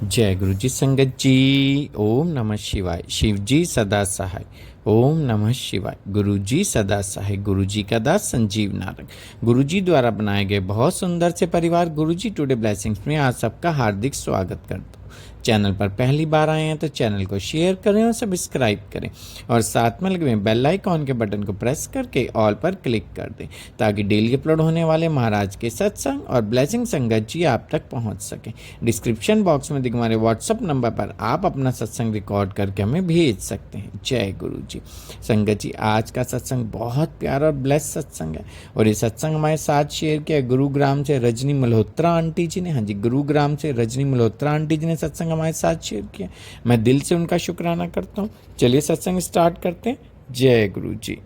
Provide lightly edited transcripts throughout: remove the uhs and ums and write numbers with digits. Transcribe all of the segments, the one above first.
जय गुरु जी संगत जी। ओम नमः शिवाय। शिव जी सदा सहाय। ओम नमः शिवाय। गुरु जी सदा सहाय। गुरु जी का दास संजीव नारक। गुरु जी द्वारा बनाए गए बहुत सुंदर से परिवार गुरु जी टुडे ब्लेसिंग्स में आज सबका हार्दिक स्वागत करता हूँ। चैनल पर पहली बार आए हैं तो चैनल को शेयर करें और सब्सक्राइब करें और साथ में लगे हुए बेल आइकॉन के बटन को प्रेस करके ऑल पर क्लिक कर दें ताकि डेली अपलोड होने वाले महाराज के सत्संग और ब्लेसिंग संगत जी आप तक पहुंच सके। डिस्क्रिप्शन बॉक्स में दिखे हमारे व्हाट्सअप नंबर पर आप अपना सत्संग रिकॉर्ड करके हमें भेज सकते हैं। जय गुरु जी। संगत जी, आज का सत्संग बहुत प्यारा और ब्लेस सत्संग है और ये सत्संग हमारे साथ शेयर किया गुरुग्राम से रजनी मल्होत्रा आंटी जी ने। हाँ जी, गुरुग्राम से रजनी मल्होत्रा आंटी जी ने सत्संग हमारे साथ शेयर किया। मैं दिल से उनका शुक्राना करता हूँ। चलिए सत्संग स्टार्ट करते हैं। जय गुरु जी।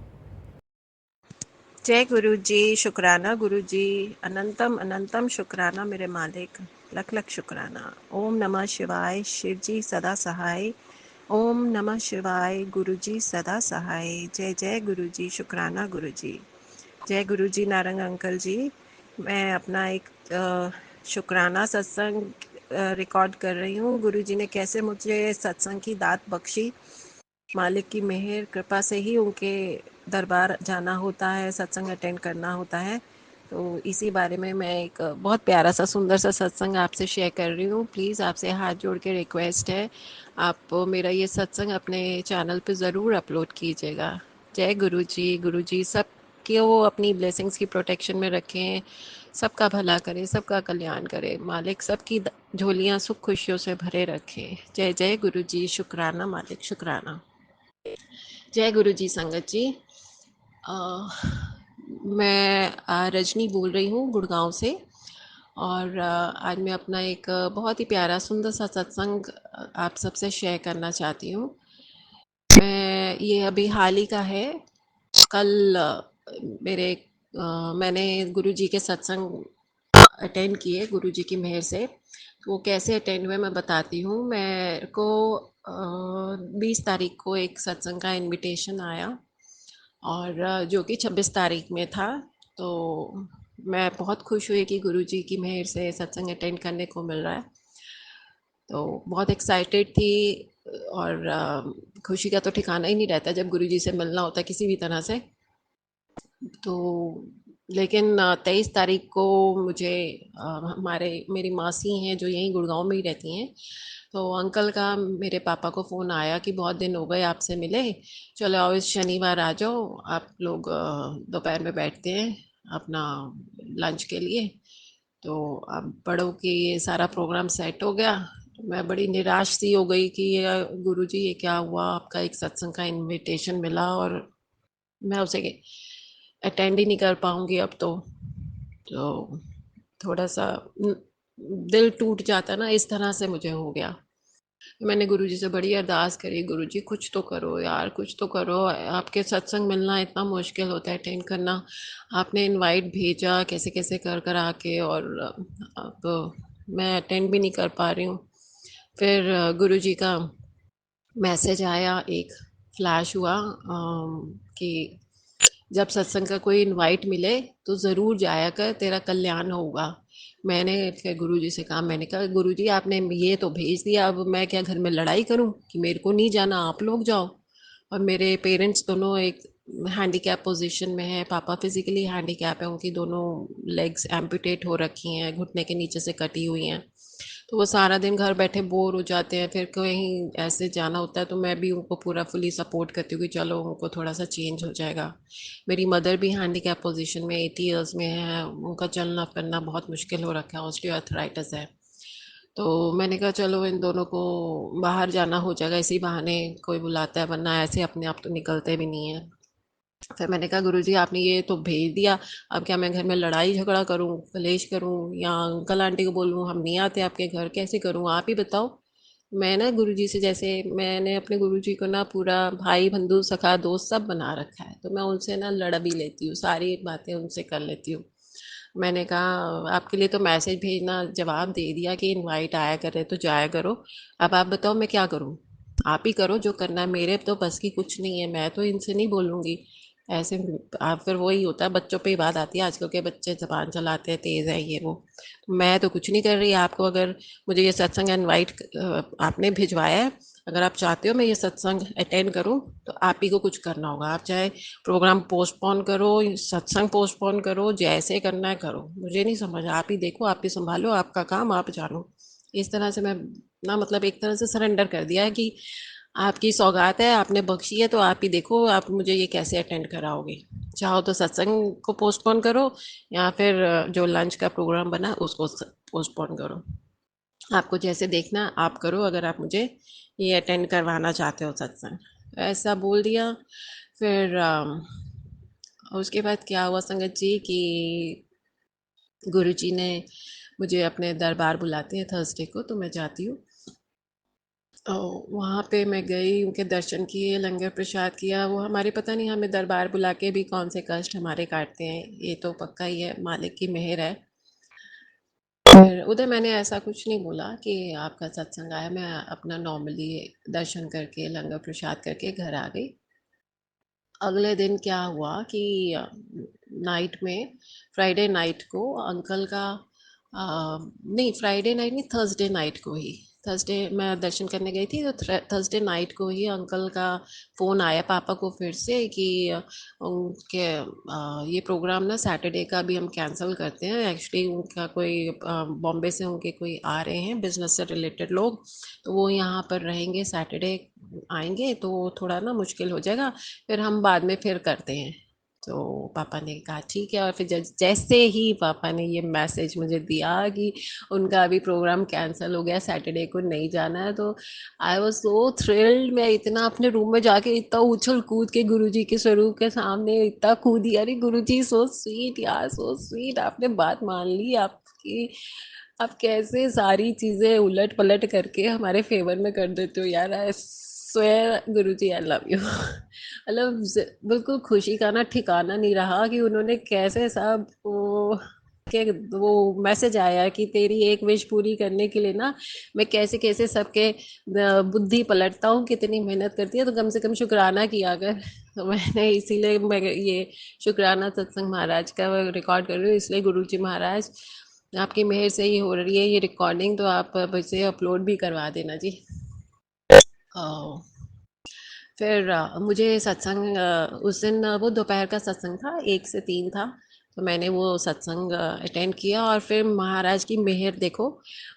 जय गुरु जी। शुक्राना गुरु जी। अनंतम अनंतम शुक्राना मेरे मालिक। लख लख शुक्राना। ओम नमः शिवाय। शिव जी सदा सहाय। ओम नमः शिवाय। गुरु जी सदा सहाय। जय जय गुरु जी। शुक्राना गुरु जी। जय गुरु जी नारंग अंकल जी। मैं अपना एक शुक्राना सत्संग रिकॉर्ड कर रही हूँ। गुरु जी ने कैसे मुझे सत्संग की दात बख्शी। मालिक की मेहर कृपा से ही उनके दरबार जाना होता है, सत्संग अटेंड करना होता है। तो इसी बारे में मैं एक बहुत प्यारा सा सुंदर सा सत्संग आपसे शेयर कर रही हूँ। प्लीज़ आपसे हाथ जोड़ के रिक्वेस्ट है, आप मेरा ये सत्संग अपने चैनल पे ज़रूर अपलोड कीजिएगा। जय गुरु जी। गुरु जी सबके वो अपनी ब्लेसिंग्स की प्रोटेक्शन में रखें, सबका भला करे, सबका कल्याण करे। मालिक सबकी झोलियाँ सुख खुशियों से भरे रखे। जय जय गुरु जी। शुक्राना मालिक, शुक्राना। जय गुरु जी संगत जी। अ, मैं रजनी बोल रही हूँ गुड़गांव से। और आज मैं अपना एक बहुत ही प्यारा सुंदर सा सत्संग आप सबसे शेयर करना चाहती हूँ। मैं ये अभी हाल ही का है। कल मेरे मैंने गुरु जी के सत्संग अटेंड किए गुरु जी की मेहर से। तो वो कैसे अटेंड हुए मैं बताती हूँ। मेरे को 20 तारीख को एक सत्संग का इनविटेशन आया और जो कि 26 तारीख में था। तो मैं बहुत खुश हुई कि गुरु जी की मेहर से सत्संग अटेंड करने को मिल रहा है। तो बहुत एक्साइटेड थी और खुशी का तो ठिकाना ही नहीं रहता जब गुरु जी से मिलना होता है किसी भी तरह से। तो लेकिन 23 तारीख को मुझे हमारे मेरी मासी हैं जो यहीं गुड़गांव में ही रहती हैं। तो अंकल का मेरे पापा को फ़ोन आया कि बहुत दिन हो गए आपसे मिले, चलो आओ इस शनिवार आ जाओ, आप लोग दोपहर में बैठते हैं अपना लंच के लिए। तो अब बड़ों के ये सारा प्रोग्राम सेट हो गया। तो मैं बड़ी निराश सी हो गई कि गुरुजी ये क्या हुआ, आपका एक सत्संग का इनविटेशन मिला और मैं उसे अटेंड ही नहीं कर पाऊंगी अब तो थोड़ा सा दिल टूट जाता ना, इस तरह से मुझे हो गया। मैंने गुरुजी से बड़ी अरदास करी, गुरुजी कुछ तो करो यार, कुछ तो करो। आपके सत्संग मिलना इतना मुश्किल होता है, अटेंड करना। आपने इनवाइट भेजा कैसे कैसे कर कर आके, और अब मैं अटेंड भी नहीं कर पा रही हूँ। फिर गुरुजी का मैसेज आया, एक फ्लैश हुआ कि जब सत्संग का कोई इनवाइट मिले तो ज़रूर जाया कर, तेरा कल्याण होगा। मैंने फिर गुरुजी से कहा, मैंने कहा गुरुजी आपने ये तो भेज दिया, अब मैं क्या घर में लड़ाई करूं कि मेरे को नहीं जाना, आप लोग जाओ। और मेरे पेरेंट्स दोनों एक हैंडीकैप पोजीशन में है। पापा फिजिकली हैंडीकैप है, उनकी दोनों लेग्स एम्पुटेट हो रखी हैं, घुटने के नीचे से कटी हुई हैं। तो वो सारा दिन घर बैठे बोर हो जाते हैं, फिर कहीं ऐसे जाना होता है तो मैं भी उनको पूरा फुली सपोर्ट करती हूँ कि चलो उनको थोड़ा सा चेंज हो जाएगा। मेरी मदर भी हैंडीकैप पोजीशन में 80 ईयर्स में है, उनका चलना फिरना बहुत मुश्किल हो रखा है, ऑस्टियोआर्थराइटिस है। तो मैंने कहा चलो इन दोनों को बाहर जाना हो जाएगा, इसी बहाने कोई बुलाता है, वरना ऐसे अपने आप तो निकलते भी नहीं है। फिर मैंने कहा गुरुजी आपने ये तो भेज दिया, अब क्या मैं घर में लड़ाई झगड़ा करूं, कलेश करूं, या अंकल आंटी को बोलूं हम नहीं आते आपके घर, कैसे करूं आप ही बताओ। मैं ना गुरुजी से, जैसे मैंने अपने गुरुजी को ना पूरा भाई बंधु सखा दोस्त सब बना रखा है, तो मैं उनसे ना लड़ भी लेती हूँ, सारी बातें उनसे कर लेती हूँ। मैंने कहा आपके लिए तो मैसेज भेजना जवाब दे दिया कि इनवाइट आया करे तो जाया करो, अब आप बताओ मैं क्या करूं। आप ही करो जो करना है, मेरे तो बस की कुछ नहीं है, मैं तो इनसे नहीं बोलूँगी। ऐसे आप फिर वही होता है, बच्चों पे ही बात आती है, आजकल के बच्चे ज़बान चलाते हैं, तेज़ है ये वो। मैं तो कुछ नहीं कर रही, आपको अगर मुझे ये सत्संग इनवाइट आपने भिजवाया है, अगर आप चाहते हो मैं ये सत्संग अटेंड करूं, तो आप ही को कुछ करना होगा। आप चाहे प्रोग्राम पोस्टपोन करो, सत्संग पोस्टपोन करो, जैसे करना है करो, मुझे नहीं समझ, आप ही देखो, आप ही संभालो, आपका काम आप जानो। इस तरह से मैं ना मतलब एक तरह से सरेंडर कर दिया है कि आपकी सौगात है, आपने बख्शी है, तो आप ही देखो आप मुझे ये कैसे अटेंड कराओगे। चाहो तो सत्संग को पोस्टपोन करो, या फिर जो लंच का प्रोग्राम बना उसको पोस्टपोन करो। आपको जैसे देखना है, आप करो, अगर आप मुझे ये अटेंड करवाना चाहते हो सत्संग। ऐसा बोल दिया। फिर उसके बाद क्या हुआ संगत जी कि गुरुजी ने मुझे अपने दरबार बुलाते हैं थर्सडे को, तो मैं जाती हूँ। वहाँ पे मैं गई, उनके दर्शन किए, लंगर प्रसाद किया। वो हमारे पता नहीं हमें दरबार बुला के भी कौन से कष्ट हमारे काटते हैं, ये तो पक्का ही है, मालिक की मेहर है। फिर उधर मैंने ऐसा कुछ नहीं बोला कि आपका सत्संग आया, मैं अपना नॉर्मली दर्शन करके लंगर प्रसाद करके घर आ गई। अगले दिन क्या हुआ कि नाइट में, फ्राइडे नाइट को अंकल का नहीं, फ्राइडे नाइट नहीं, थर्सडे नाइट को ही, थर्सडे मैं दर्शन करने गई थी, तो थर्सडे नाइट को ही अंकल का फ़ोन आया पापा को फिर से कि उनके ये प्रोग्राम ना सैटरडे का भी हम कैंसिल करते हैं। एक्चुअली उनका कोई बॉम्बे से उनके कोई आ रहे हैं बिजनेस से रिलेटेड लोग, तो वो यहाँ पर रहेंगे, सैटरडे आएंगे, तो थोड़ा ना मुश्किल हो जाएगा, फिर हम बाद में फिर करते हैं। तो पापा ने कहा ठीक है, और फिर जैसे ही पापा ने ये मैसेज मुझे दिया कि उनका अभी प्रोग्राम कैंसिल हो गया, सैटरडे को नहीं जाना है, तो आई वाज सो थ्रिल्ड। मैं इतना अपने रूम में जाके इतना उछल कूद के गुरुजी के स्वरूप के सामने इतना कूदी, अरे गुरुजी सो स्वीट यार, सो स्वीट, आपने बात मान ली, आपकी आप कैसे सारी चीजें उलट पलट करके हमारे फेवर में कर देते हो यार। I swear Guruji I love you. मतलब बिल्कुल खुशी का ना ठिकाना नहीं रहा कि उन्होंने कैसे सब वो के वो मैसेज आया कि तेरी एक विश पूरी करने के लिए ना मैं कैसे कैसे सबके बुद्धि पलटता हूँ, कितनी मेहनत करती है, तो कम से कम शुक्राना किया कर। तो मैंने इसीलिए मैं ये शुक्राना सत्संग महाराज का रिकॉर्ड कर रही हूँ, इसलिए गुरु जी महाराज आपकी मेहर से ही हो रही है ये रिकॉर्डिंग, तो आप अब इसे अपलोड भी करवा देना जी। अ, फिर मुझे सत्संग उस दिन वो दोपहर का सत्संग था, 1 से 3 था, तो मैंने वो सत्संग अटेंड किया। और फिर महाराज की मेहर देखो,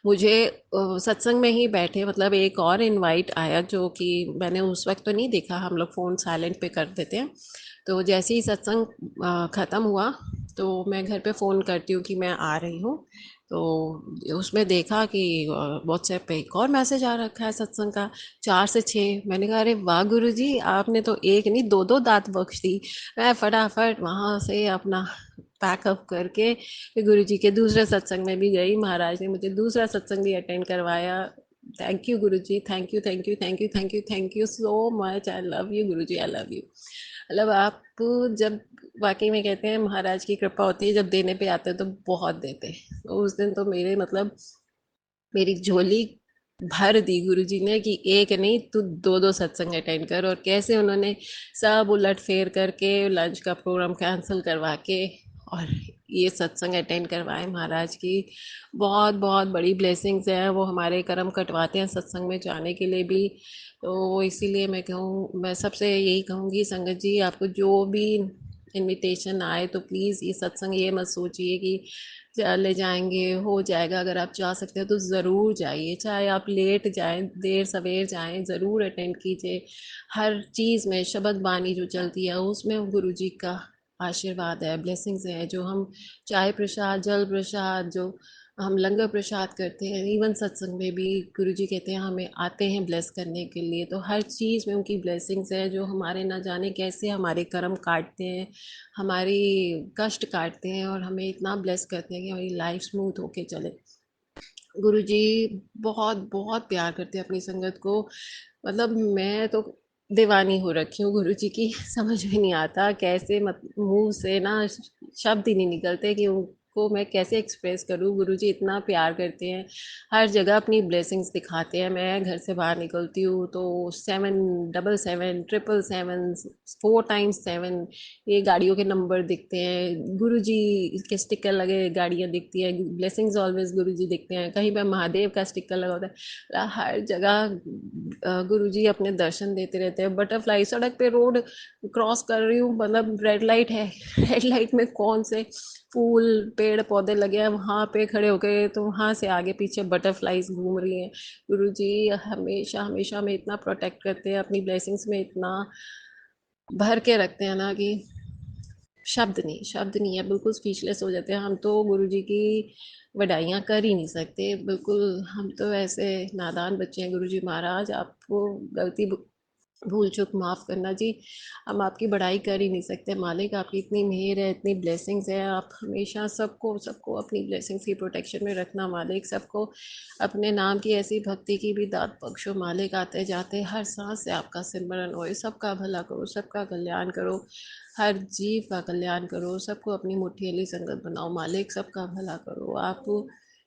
मुझे सत्संग में ही बैठे मतलब एक और इनवाइट आया, जो कि मैंने उस वक्त तो नहीं देखा, हम लोग फ़ोन साइलेंट पे कर देते हैं। तो जैसे ही सत्संग ख़त्म हुआ, तो मैं घर पे फ़ोन करती हूँ कि मैं आ रही हूँ, तो उसमें देखा कि व्हाट्सएप पे एक और मैसेज आ रखा है सत्संग का, 4 से 6। मैंने कहा अरे वाह गुरुजी, आपने तो एक नहीं दो दो दात बख्श दी। मैं फटाफट वहाँ से अपना पैकअप करके फिर गुरुजी के दूसरे सत्संग में भी गई, महाराज ने मुझे दूसरा सत्संग भी अटेंड करवाया। Thank you Guruji, thank you thank you thank you thank you thank you so much, I love you Guruji, I love you. मतलब आप जब वाकई में कहते हैं महाराज की कृपा होती है, जब देने पे आते हैं तो बहुत देते हैं। तो उस दिन तो मेरे मतलब मेरी झोली भर दी गुरुजी ने कि एक नहीं तू दो दो सत्संग अटेंड कर। और कैसे उन्होंने सब उलट फेर करके लंच का प्रोग्राम कैंसिल करवा के और ये सत्संग अटेंड करवाए महाराज की। बहुत बहुत बड़ी ब्लेसिंग्स हैं, वो हमारे कर्म कटवाते हैं सत्संग में जाने के लिए भी। तो इसीलिए मैं कहूँ, मैं सबसे यही कहूँगी संगत जी, आपको जो भी इनविटेशन आए तो प्लीज़ ये सत्संग ये मत सोचिए कि चले जाएंगे हो जाएगा, अगर आप जा सकते हो तो ज़रूर जाइए, चाहे आप लेट जाएं देर सवेर जाएं, ज़रूर अटेंड कीजिए। हर चीज़ में शबद बानी जो चलती है उसमें गुरु जी का आशीर्वाद है, ब्लेसिंग्स है। जो हम चाय प्रसाद, जल प्रसाद, जो हम लंगर प्रसाद करते हैं, इवन सत्संग में भी गुरु जी कहते हैं हमें आते हैं ब्लेस करने के लिए, तो हर चीज़ में उनकी ब्लेसिंग्स है, जो हमारे ना जाने कैसे हमारे कर्म काटते हैं, हमारी कष्ट काटते हैं, और हमें इतना ब्लेस करते हैं कि हमारी लाइफ स्मूथ होके चले। गुरुजी बहुत बहुत प्यार करते हैं अपनी संगत को। मतलब मैं तो दीवानी हो रखी हूँ गुरुजी की। समझ में नहीं आता कैसे, मत मुंह से ना शब्द ही नहीं निकलते कि को मैं कैसे एक्सप्रेस करूँ। गुरुजी इतना प्यार करते हैं, हर जगह अपनी ब्लेसिंग्स दिखाते हैं। मैं घर से बाहर निकलती हूँ तो 777 777 4 टाइम्स 7 ये गाड़ियों के नंबर दिखते हैं, गुरुजी के स्टिकर लगे गाड़ियाँ दिखती हैं, ब्लेसिंग्स ऑलवेज गुरुजी दिखते हैं, कहीं पे महादेव का स्टिकर लगा होता है। हर जगह गुरुजी अपने दर्शन देते रहते हैं। बटरफ्लाई सड़क पे रोड क्रॉस कर रही हूँ, मतलब रेड लाइट है, रेड लाइट में कौन से फूल पेड़ पौधे लगे हैं वहाँ पे खड़े हो गए तो वहाँ से आगे पीछे बटरफ्लाईज घूम रही हैं। गुरुजी हमेशा हमेशा हमें इतना प्रोटेक्ट करते हैं, अपनी ब्लेसिंग्स में इतना भर के रखते हैं ना कि शब्द नहीं है, बिल्कुल स्पीचलेस हो जाते हैं हम तो। गुरुजी की वडाइयाँ कर ही नहीं सकते बिल्कुल। हम तो ऐसे नादान बच्चे हैं। गुरुजी महाराज आपको गलती भूल चूक माफ़ करना जी, हम आपकी बड़ाई कर ही नहीं सकते। मालिक आपकी इतनी मेहर है, इतनी ब्लेसिंग्स है, आप हमेशा सबको सबको अपनी ब्लेसिंग्स की प्रोटेक्शन में रखना मालिक। सबको अपने नाम की ऐसी भक्ति की भी दात बख्शो मालिक। आते जाते हर सांस से आपका सिमरन होए, सबका भला करो, सबका कल्याण करो, हर जीव का कल्याण करो, सबको अपनी मुट्ठी संगत बनाओ मालिक। सबका भला करो, आप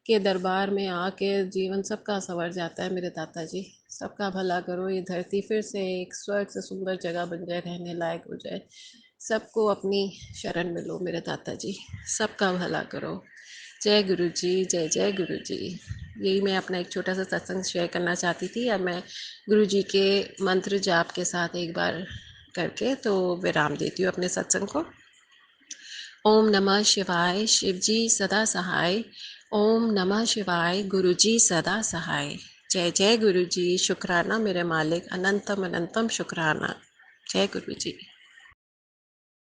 के दरबार में आके जीवन सबका संवर जाता है मेरे दाता जी। सबका भला करो, ये धरती फिर से एक स्वर्ग से सुंदर जगह बन जाए, रहने लायक हो जाए। सबको अपनी शरण में लो मेरे दाता जी, सबका भला करो। जय गुरु जी, जय जय गुरु जी। यही मैं अपना एक छोटा सा सत्संग शेयर करना चाहती थी। अब मैं गुरु जी के मंत्र जाप के साथ एक बार करके तो विराम देती हूँ अपने सत्संग को। ओम नमः शिवाय, शिव जी सदा सहाय। ओम नमः शिवाय, गुरु जी सदा सहाय। जय जय गुरु जी, शुक्राना मेरे मालिक, अनंतम अनंतम शुक्राना। जय गुरु जी।